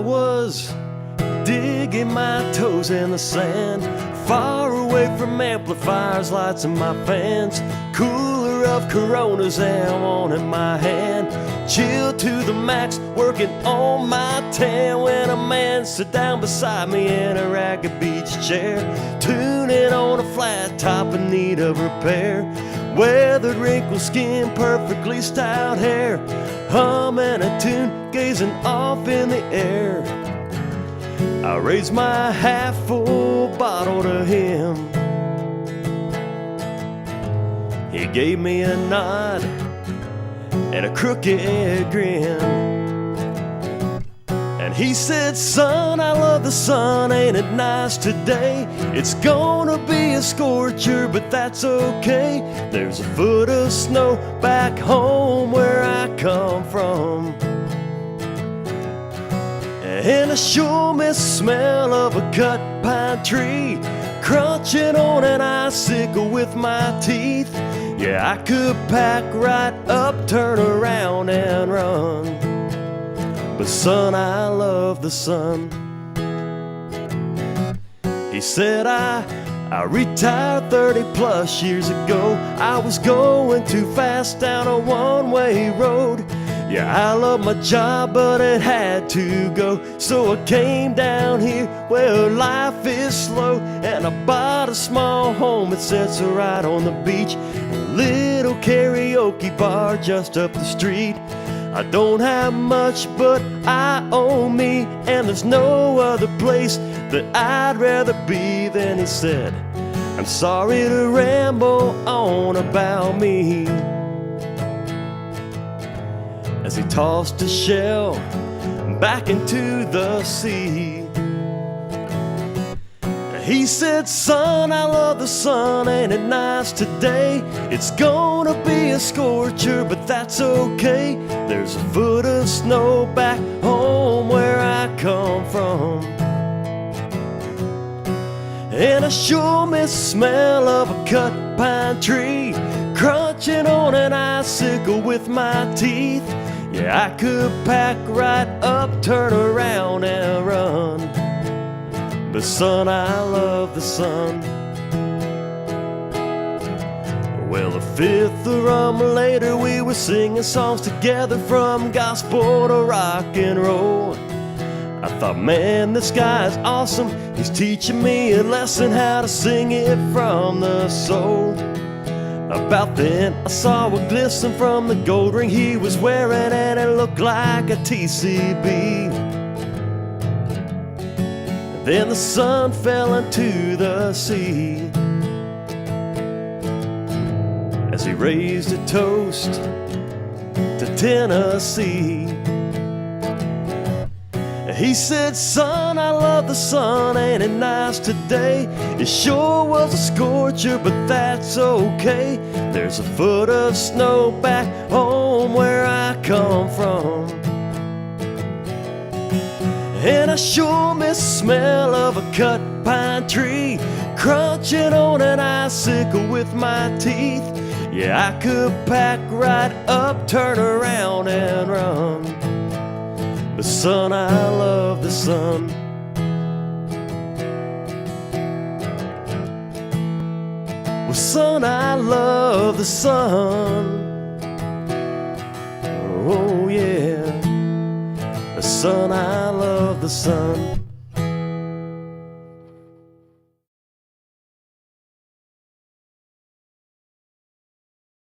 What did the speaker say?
was digging my toes in the sand, far away from amplifiers, lights, and my fans. Cooler of Coronas and one in my hand, chilled to the max, working on my tan, when a man sat down beside me in a ragged beach chair, tuning on a flat top in need of repair. Weathered, wrinkled skin, perfectly styled hair, humming a tune, gazing off in the air. I raised my half-full bottle to him. He gave me a nod and a crooked grin, and he said, "Son, I love the sun, ain't it nice today? It's gonna be a scorcher, but that's okay. There's a foot of snow back home where I come from, and I sure miss the smell of a cut pine tree, crunching on an icicle with my teeth. Yeah, I could pack right up, turn around and run, but son, I love the sun." He said, I retired 30 plus years ago. I was going too fast down a one-way road. Yeah, I love my job, but it had to go, so I came down here where life is slow, and I bought a small home that sits right on the beach, a little karaoke bar just up the street. I don't have much, but I own me, and there's no other place that I'd rather be. Then he said, "I'm sorry to ramble on about me," as he tossed a shell back into the sea. He said, "Son, I love the sun, ain't it nice today? It's gonna be a scorcher, but that's okay. There's a foot of snow back home where I come from, and I sure miss the smell of a cut pine tree, crunching on an icicle with my teeth. Yeah, I could pack right up, turn around and run, but son, I love the sun." Well, a fifth of rum later, we were singing songs together, from gospel to rock and roll. I thought, man, this guy's awesome. He's teaching me a lesson how to sing it from the soul. About then, I saw a glisten from the gold ring he was wearing, and it looked like a TCB. Then the sun fell into the sea as he raised a toast to Tennessee. He said, "Son, I love the sun, ain't it nice today? It sure was a scorcher, but that's okay. There's a foot of snow back home where I come from, and I sure miss the smell of a cut pine tree, crunching on an icicle with my teeth. Yeah, I could pack right up, turn around and run, but son, I love the sun." Well, son, I love the sun. Oh yeah, son, I love the sun.